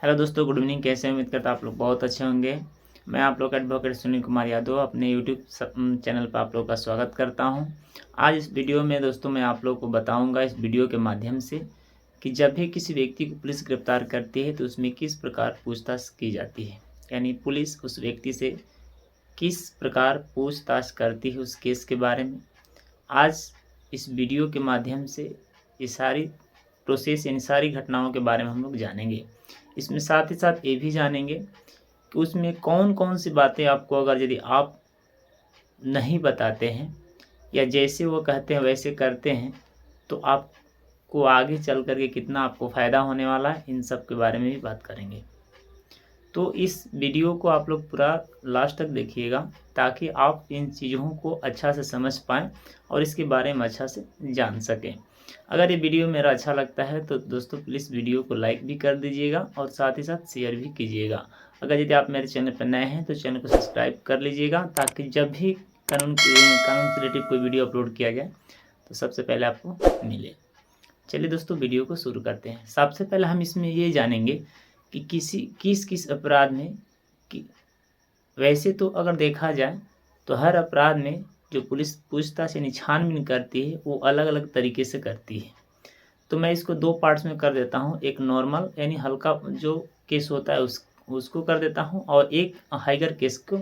Hello दोस्तों, good evening. कैसे हैं? उम्मीद करता आप लोग बहुत अच्छे होंगे। मैं आप लोग का एडवोकेट सुनील कुमार यादव अपने यूट्यूब चैनल पर आप लोग का स्वागत करता हूं। आज इस वीडियो में दोस्तों मैं आप लोग को बताऊंगा इस वीडियो के माध्यम से कि जब भी किसी व्यक्ति को पुलिस गिरफ्तार करती है तो उसमें किस प्रकार पूछताछ की जाती है। यानी पुलिस उस व्यक्ति से किस प्रकार पूछताछ करती है उस केस के बारे में। आज इस वीडियो के माध्यम से ये सारी प्रोसेस यानी सारी घटनाओं के बारे में हम लोग जानेंगे। इसमें साथ ही साथ ये भी जानेंगे कि उसमें कौन-कौन सी बातें आपको अगर यदि आप नहीं बताते हैं या जैसे वो कहते हैं वैसे करते हैं, तो आपको आगे चल कर के कितना आपको फ़ायदा होने वाला है, इन सब के बारे में भी बात करेंगे। तो इस वीडियो को आप लोग पूरा लास्ट तक देखिएगा ताकि आप इन चीज़ों को अच्छा से समझ पाएँ और इसके बारे में अच्छा से जान सकें। अगर ये वीडियो मेरा अच्छा लगता है तो दोस्तों प्लीज़ वीडियो को लाइक भी कर दीजिएगा और साथ ही साथ शेयर भी कीजिएगा। अगर यदि आप मेरे चैनल पर नए हैं तो चैनल को सब्सक्राइब कर लीजिएगा ताकि जब भी कानून से रिलेटेड कोई वीडियो अपलोड किया जाए तो सबसे पहले आपको मिले। चलिए दोस्तों वीडियो को शुरू करते हैं। सबसे पहले हम इसमें ये जानेंगे कि किस अपराध में कि वैसे तो अगर देखा जाए तो हर अपराध में जो पुलिस पूछताछ यानी छानबीन करती है वो अलग-अलग तरीके से करती है। तो मैं इसको 2 पार्ट्स में कर देता हूँ। एक नॉर्मल यानी हल्का जो केस होता है उसको कर देता हूँ और एक हाइगर केस को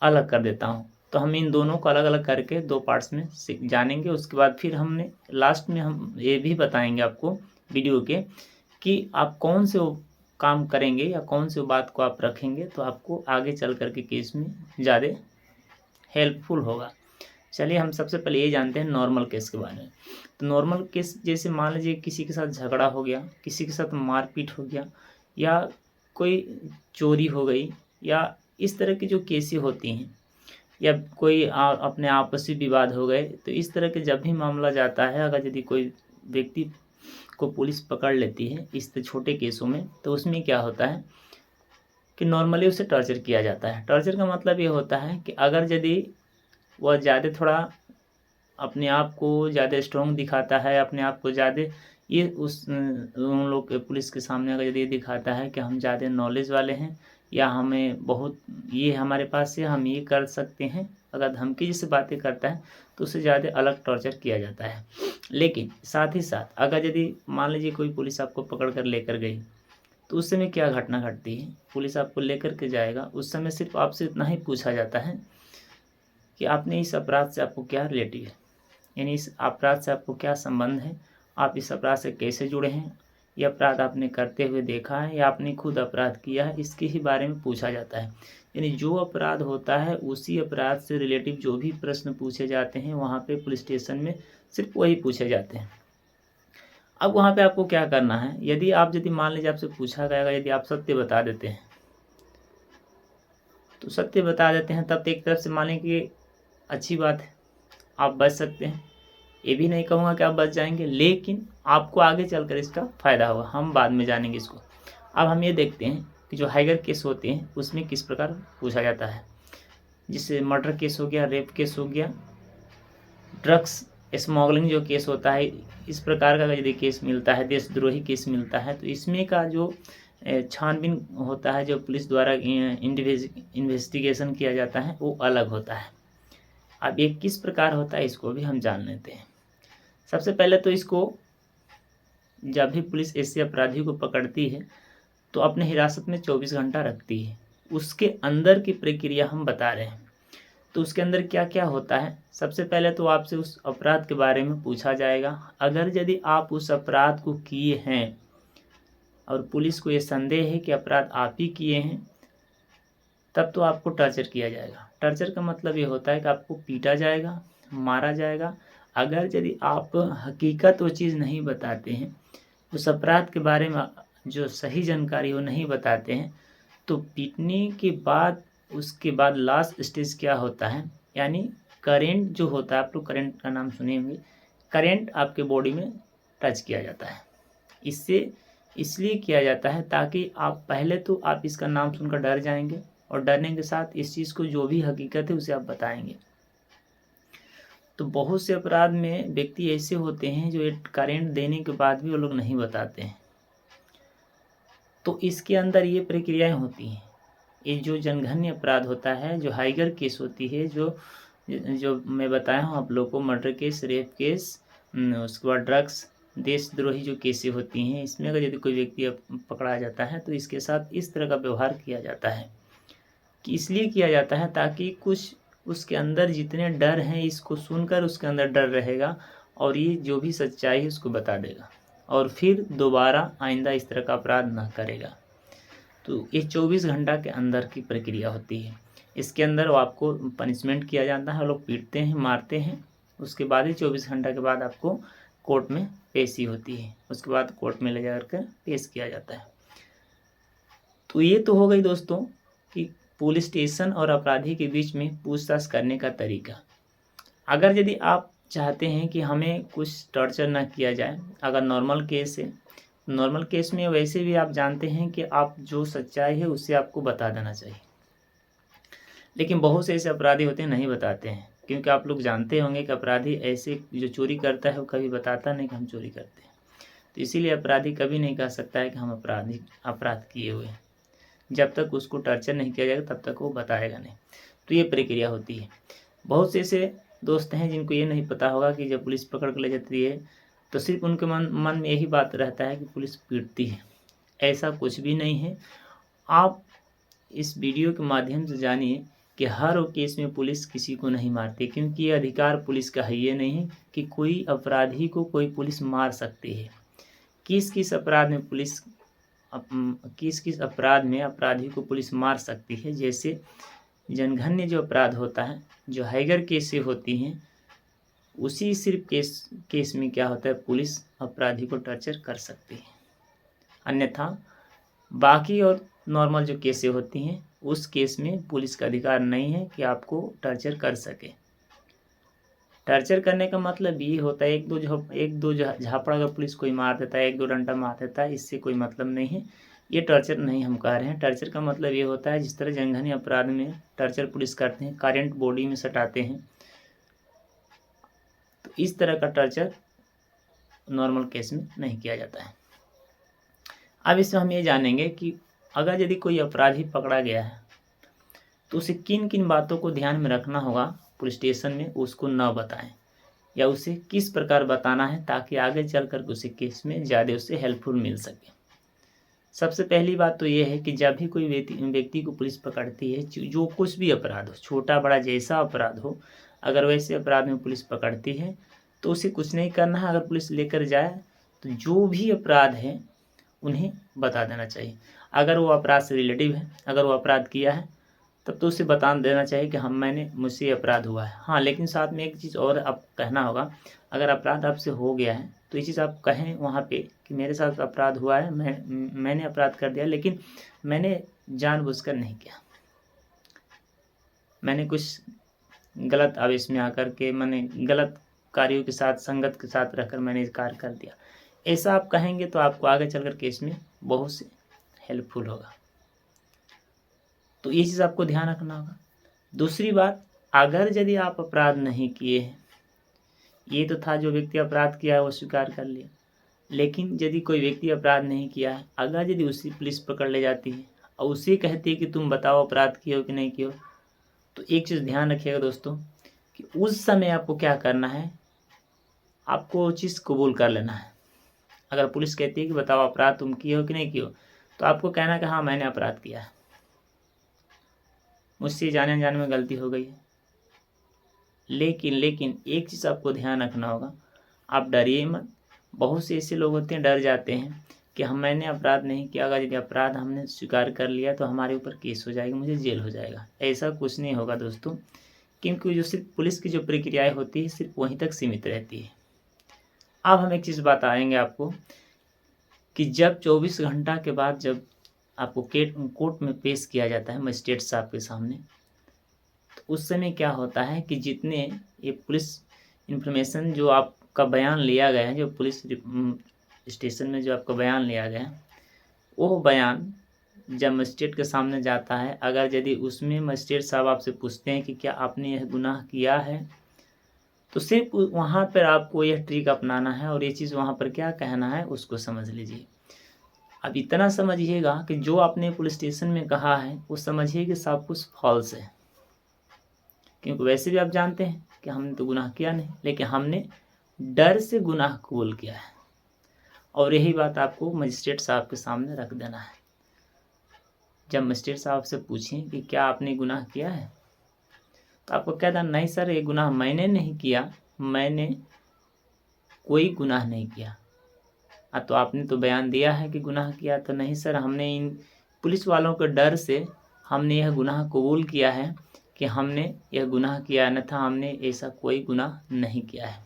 अलग कर देता हूँ। तो हम इन दोनों को अलग-अलग करके 2 पार्ट्स में जानेंगे। उसके बाद फिर हमने लास्ट में हम ये भी बताएँगे आपको वीडियो के कि आप कौन से वो काम करेंगे या कौन से बात को आप रखेंगे तो आपको आगे चल कर के केस में ज़्यादा हेल्पफुल होगा। चलिए हम सबसे पहले ये जानते हैं नॉर्मल केस के बारे में। तो नॉर्मल केस जैसे मान लीजिए किसी के साथ झगड़ा हो गया, किसी के साथ मारपीट हो गया या कोई चोरी हो गई या इस तरह की जो केसें होती हैं या कोई अपने आपसी विवाद हो गए, तो इस तरह के जब भी मामला जाता है, अगर यदि कोई व्यक्ति को पुलिस पकड़ लेती है इस छोटे केसों में, तो उसमें क्या होता है कि नॉर्मली उसे टॉर्चर किया जाता है। टॉर्चर का मतलब ये होता है कि अगर यदि वह ज़्यादा थोड़ा अपने आप को ज़्यादा स्ट्रॉन्ग दिखाता है, अपने आप को ज़्यादा ये उन लोग के पुलिस के सामने अगर यदि ये दिखाता है कि हम ज़्यादा नॉलेज वाले हैं या हमें बहुत ये हमारे पास है, हम ये कर सकते हैं, अगर धमकी जैसी बातें करता है तो उससे ज़्यादा अलग टॉर्चर किया जाता है। लेकिन साथ ही साथ अगर यदि मान लीजिए कोई पुलिस आपको पकड़ कर लेकर गई, तो उस समय क्या घटना घटती है? पुलिस आपको लेकर के जाएगा, उस समय सिर्फ़ आपसे इतना ही पूछा जाता है कि आपने इस अपराध से आपको क्या रिलेटिव है? यानी इस अपराध से आपको क्या संबंध है? आप इस अपराध से कैसे जुड़े हैं? ये अपराध आपने करते हुए देखा है या आपने खुद अपराध किया है? इसके ही बारे में पूछा जाता है। यानी जो अपराध होता है उसी अपराध से रिलेटिव जो भी प्रश्न पूछे जाते हैं वहाँ पे पुलिस स्टेशन में सिर्फ़ वही पूछे जाते हैं। अब वहाँ पे आपको क्या करना है? यदि मान लीजिए आपसे पूछा गया यदि आप सत्य बता देते हैं, तो सत्य बता देते हैं तब तो एक तरफ से मान लीजिए कि अच्छी बात है, आप बच सकते हैं। ये भी नहीं कहूँगा कि आप बच जाएँगे, लेकिन आपको आगे चलकर इसका फ़ायदा होगा, हम बाद में जानेंगे इसको। अब हम ये देखते हैं कि जो हाइयर केस होते हैं, उसमें किस प्रकार पूछा जाता है। जैसे मर्डर केस हो गया, रेप केस हो गया, ड्रग्स स्मगलिंग जो केस होता है, इस प्रकार का यदि केस मिलता है, देशद्रोही केस मिलता है, तो इसमें का जो छानबीन होता है, जो पुलिस द्वारा इन्वेस्टिगेशन किया जाता है, वो अलग होता है। अब ये किस प्रकार होता है, इसको भी हम जान लेते हैं। सबसे पहले तो इसको जब भी पुलिस ऐसे अपराधी को पकड़ती है तो अपने हिरासत में 24 घंटा रखती है। उसके अंदर की प्रक्रिया हम बता रहे हैं। तो उसके अंदर क्या-क्या होता है, सबसे पहले तो आपसे उस अपराध के बारे में पूछा जाएगा। अगर यदि आप उस अपराध को किए हैं और पुलिस को ये संदेह है कि अपराध आप ही किए हैं, तब तो आपको टॉर्चर किया जाएगा। टॉर्चर का मतलब ये होता है कि आपको पीटा जाएगा, मारा जाएगा। अगर यदि आप हकीकत वो चीज़ नहीं बताते हैं, उस अपराध के बारे में जो सही जानकारी वो नहीं बताते हैं, तो पीटने के बाद उसके बाद लास्ट स्टेज क्या होता है, यानी करंट जो होता है, आप लोग करंट का नाम सुने होंगे, करंट आपके बॉडी में टच किया जाता है। इससे इसलिए किया जाता है ताकि आप पहले तो आप इसका नाम सुनकर डर जाएंगे और डरने के साथ इस चीज़ को जो भी हकीकत है उसे आप बताएंगे। तो बहुत से अपराध में व्यक्ति ऐसे होते हैं जो एक करंट देने के बाद भी वो लोग नहीं बताते हैं। तो इसके अंदर ये प्रक्रियाएं होती हैं। ये जो जनघन्य अपराध होता है, जो हाइगर केस होती है, जो जो मैं बताया हूँ आप लोग को, मर्डर केस, रेप केस, उसके बाद ड्रग्स, देशद्रोही जो केसें होती हैं, इसमें अगर यदि कोई व्यक्ति पकड़ा जाता है तो इसके साथ इस तरह का व्यवहार किया जाता है। कि इसलिए किया जाता है ताकि कुछ उसके अंदर जितने डर हैं, इसको सुनकर उसके अंदर डर रहेगा और ये जो भी सच्चाई है उसको बता देगा और फिर दोबारा आइंदा इस तरह का अपराध ना करेगा। तो ये 24 घंटा के अंदर की प्रक्रिया होती है। इसके अंदर वो आपको पनिशमेंट किया जाता है, वो लोग पीटते हैं, मारते हैं। उसके बाद ही 24 घंटा के बाद आपको कोर्ट में पेशी होती है। उसके बाद कोर्ट में ले जाकर पेश किया जाता है। तो ये तो हो गई दोस्तों कि पुलिस स्टेशन और अपराधी के बीच में पूछताछ करने का तरीका। अगर यदि आप चाहते हैं कि हमें कुछ टॉर्चर ना किया जाए, अगर नॉर्मल केस है, नॉर्मल केस में वैसे भी आप जानते हैं कि आप जो सच्चाई है उससे आपको बता देना चाहिए। लेकिन बहुत से ऐसे अपराधी होते हैं नहीं बताते हैं, क्योंकि आप लोग जानते होंगे कि अपराधी ऐसे जो चोरी करता है वो कभी बताता नहीं कि हम चोरी करते हैं। तो इसीलिए अपराधी कभी नहीं कह सकता है कि हम अपराध किए हुए हैं। जब तक उसको टॉर्चर नहीं किया जाएगा तब तक वो बताएगा नहीं। तो ये प्रक्रिया होती है। बहुत से ऐसे दोस्त हैं जिनको ये नहीं पता होगा कि जब पुलिस पकड़ कर ले जाती है तो सिर्फ उनके मन में यही बात रहता है कि पुलिस पीटती है। ऐसा कुछ भी नहीं है। आप इस वीडियो के माध्यम से जानिए कि हर वो केस में पुलिस किसी को नहीं मारती, क्योंकि ये अधिकार पुलिस का है। ये नहीं कि कोई अपराधी को कोई पुलिस मार सकती है। किस किस अपराध में अपराधी को पुलिस मार सकती है, जैसे जनघन्य जो अपराध होता है, जो हाइगर केसें होती हैं, उसी सिर्फ केस में क्या होता है, पुलिस अपराधी को टॉर्चर कर सकती है। अन्यथा बाकी और नॉर्मल जो केसें होती हैं उस केस में पुलिस का अधिकार नहीं है कि आपको टॉर्चर कर सके। टॉर्चर करने का मतलब ये होता है एक दो झापड़ अगर पुलिस कोई मार देता है, एक दो डंडा मार देता है, इससे कोई मतलब नहीं है। ये टॉर्चर नहीं हम कह रहे हैं। टॉर्चर का मतलब ये होता है जिस तरह जनघन्य अपराध में टॉर्चर पुलिस करते हैं, करंट बॉडी में सटाते हैं, तो इस तरह का टॉर्चर नॉर्मल केस में नहीं किया जाता है। अब इसमें हम ये जानेंगे कि अगर यदि कोई अपराधी पकड़ा गया है तो उसे किन किन बातों को ध्यान में रखना होगा पुलिस स्टेशन में, उसको न बताएं, या उसे किस प्रकार बताना है ताकि आगे चलकर उसे केस में ज़्यादा उससे हेल्पफुल मिल सके। सबसे पहली बात तो ये है कि जब भी कोई व्यक्ति को पुलिस पकड़ती है, जो कुछ भी अपराध हो, छोटा बड़ा जैसा अपराध हो, अगर वैसे अपराध में पुलिस पकड़ती है तो उसे कुछ नहीं करना है। अगर पुलिस लेकर जाए तो जो भी अपराध है उन्हें बता देना चाहिए। अगर वो अपराध से रिलेटिव है, अगर वो अपराध किया है तब तो उसे बता देना चाहिए कि मुझसे अपराध हुआ है। हाँ, लेकिन साथ में एक चीज़ और आप कहना होगा, अगर अपराध आपसे हो गया है तो ये चीज़ आप कहें वहाँ पे कि मेरे साथ अपराध हुआ है, मैंने अपराध कर दिया, लेकिन मैंने जानबूझकर नहीं किया, मैंने कुछ गलत आवेश में आकर के मैंने गलत कार्यों के साथ संगत के साथ रहकर मैंने कार्य कर दिया। ऐसा आप कहेंगे तो आपको आगे चलकर केस में बहुत से हेल्पफुल होगा। तो ये चीज़ आपको ध्यान रखना होगा। दूसरी बात, अगर यदि आप अपराध नहीं किए हैं, ये तो था जो व्यक्ति अपराध किया है वो स्वीकार कर लिया, लेकिन यदि कोई व्यक्ति अपराध नहीं किया है, अगर यदि उसी पुलिस पकड़ ले जाती है और उसे कहती है कि तुम बताओ अपराध किए हो कि नहीं किए हो, तो एक चीज़ ध्यान रखिएगा दोस्तों कि उस समय आपको क्या करना है, आपको वो चीज़ कबूल कर लेना है। अगर पुलिस कहती है कि बताओ अपराध तुम किए हो कि नहीं किए हो, तो आपको कहना है कि हाँ मैंने अपराध किया है, मुझसे जाने अनजाने में गलती हो गई है। लेकिन एक चीज़ आपको ध्यान रखना होगा, आप डरिए मत। बहुत से ऐसे लोग होते हैं डर जाते हैं कि मैंने अपराध नहीं किया, अगर यदि अपराध हमने स्वीकार कर लिया तो हमारे ऊपर केस हो जाएगा, मुझे जेल हो जाएगा। ऐसा कुछ नहीं होगा दोस्तों, क्योंकि जो सिर्फ पुलिस की जो प्रक्रियाएँ होती है सिर्फ वहीं तक सीमित रहती है। अब हम एक चीज़ बताएंगे आपको कि जब 24 घंटा के बाद जब आपको कोर्ट में पेश किया जाता है मजिस्ट्रेट साहब के सामने, तो उस समय क्या होता है कि जितने ये पुलिस इंफॉर्मेशन जो आपका बयान लिया गया है, जो पुलिस स्टेशन में जो आपका बयान लिया गया है, वो बयान जब मजिस्ट्रेट के सामने जाता है, अगर यदि उसमें मजिस्ट्रेट साहब आपसे पूछते हैं कि क्या आपने यह गुनाह किया है, तो सिर्फ वहाँ पर आपको यह ट्रिक अपनाना है और ये चीज़ वहाँ पर क्या कहना है उसको समझ लीजिए। अब इतना समझिएगा कि जो आपने पुलिस स्टेशन में कहा है वो समझिए कि सब कुछ फॉल्स है, क्योंकि वैसे भी आप जानते हैं कि हमने तो गुनाह किया नहीं, लेकिन हमने डर से गुनाह कबूल किया है। और यही बात आपको मजिस्ट्रेट साहब के सामने रख देना है। जब मजिस्ट्रेट साहब से पूछें कि क्या आपने गुनाह किया है, तो आपको कह देना नहीं सर ये गुनाह मैंने नहीं किया, मैंने कोई गुनाह नहीं किया। तो आपने तो बयान दिया है कि गुनाह किया, तो नहीं सर हमने इन पुलिस वालों के डर से हमने यह गुनाह कबूल किया है कि हमने यह गुनाह किया, अन्यथा हमने ऐसा कोई गुनाह नहीं किया है।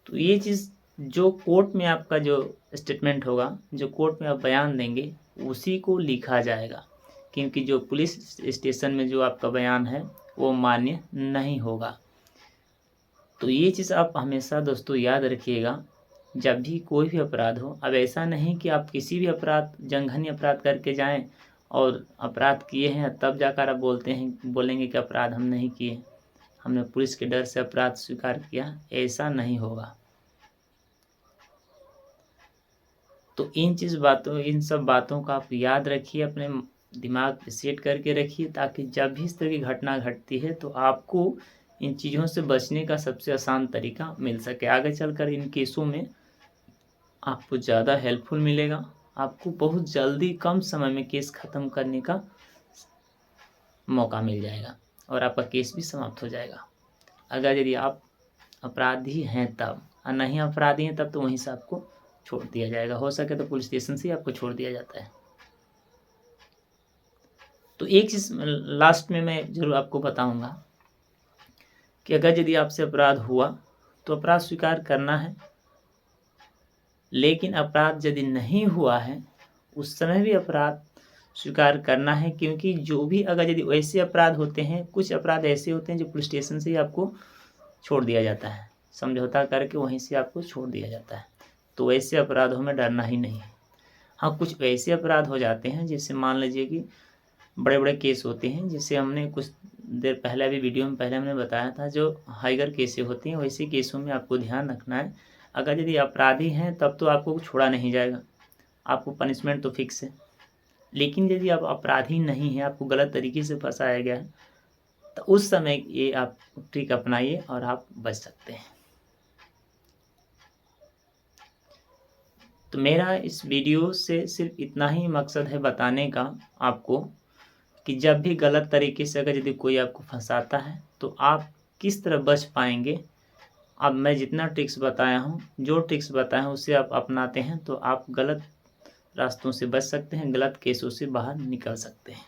तो ये चीज़ जो कोर्ट में आपका जो स्टेटमेंट होगा, जो कोर्ट में आप बयान देंगे, उसी को लिखा जाएगा, क्योंकि जो पुलिस स्टेशन में जो आपका बयान है वो मान्य नहीं होगा। तो ये चीज़ आप हमेशा दोस्तों याद रखिएगा जब भी कोई भी अपराध हो। अब ऐसा नहीं कि आप किसी भी अपराध जघन्य अपराध करके जाएं और अपराध किए हैं तब जाकर आप बोलेंगे कि अपराध हम नहीं किए, हमने पुलिस के डर से अपराध स्वीकार किया, ऐसा नहीं होगा। तो इन सब बातों का आप याद रखिए, अपने दिमाग पे सेट करके रखिए, ताकि जब भी इस तरह की घटना घटती है तो आपको इन चीज़ों से बचने का सबसे आसान तरीका मिल सके। आगे चलकर इन केसों में आपको ज़्यादा हेल्पफुल मिलेगा, आपको बहुत जल्दी कम समय में केस ख़त्म करने का मौका मिल जाएगा और आपका केस भी समाप्त हो जाएगा। अगर यदि आप अपराधी हैं तब, और नहीं अपराधी हैं तब, तो वहीं से आपको छोड़ दिया जाएगा। हो सके तो पुलिस स्टेशन से आपको छोड़ दिया जाता है। तो एक चीज़ लास्ट में मैं ज़रूर आपको बताऊंगा कि अगर यदि आपसे अपराध हुआ तो अपराध स्वीकार करना है, लेकिन अपराध यदि नहीं हुआ है उस समय भी अपराध स्वीकार करना है, क्योंकि जो भी अगर यदि वैसे अपराध होते हैं, कुछ अपराध ऐसे होते हैं जो पुलिस स्टेशन से ही आपको छोड़ दिया जाता है, समझौता करके वहीं से आपको छोड़ दिया जाता है। तो वैसे अपराधों में डरना ही नहीं है। हाँ, कुछ वैसे अपराध हो जाते हैं जैसे मान लीजिए कि बड़े बड़े केस होते हैं, जैसे हमने कुछ देर पहले भी वीडियो में पहले हमने बताया था, जो हाइगर केसें होती हैं, वैसे केसों में आपको ध्यान रखना है। अगर यदि अपराधी हैं तब तो आपको छोड़ा नहीं जाएगा, आपको पनिशमेंट तो फिक्स है। लेकिन यदि आप अपराधी नहीं हैं, आपको गलत तरीके से फंसाया गया है, तो उस समय ये आप ट्रिक अपनाइए और आप बच सकते हैं। तो मेरा इस वीडियो से सिर्फ इतना ही मकसद है बताने का आपको कि जब भी गलत तरीके से अगर यदि कोई आपको फंसाता है तो आप किस तरह बच पाएंगे। अब मैं जितना ट्रिक्स बताया हूँ, जो ट्रिक्स बताया हूँ उसे आप अपनाते हैं तो आप गलत रास्तों से बच सकते हैं, गलत केसों से बाहर निकल सकते हैं।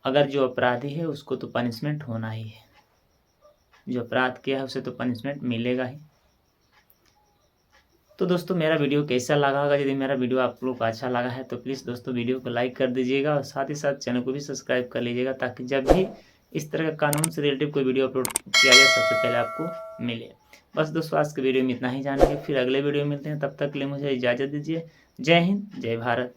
अगर जो अपराधी है उसको तो पनिशमेंट होना ही है, जो अपराध किया है उसे तो पनिशमेंट मिलेगा ही। तो दोस्तों मेरा वीडियो कैसा लगा, अगर यदि मेरा वीडियो आप लोग को अच्छा लगा है तो प्लीज़ दोस्तों वीडियो को लाइक कर दीजिएगा और साथ ही साथ चैनल को भी सब्सक्राइब कर लीजिएगा, ताकि जब भी इस तरह का कानून से रिलेटिव कोई वीडियो अपलोड किया जाए सबसे पहले आपको मिले। बस दोस्तों आज के वीडियो में इतना ही जानेंगे, फिर अगले वीडियो में मिलते हैं, तब तक के लिए मुझे इजाज़त दीजिए। जय हिंद, जय भारत।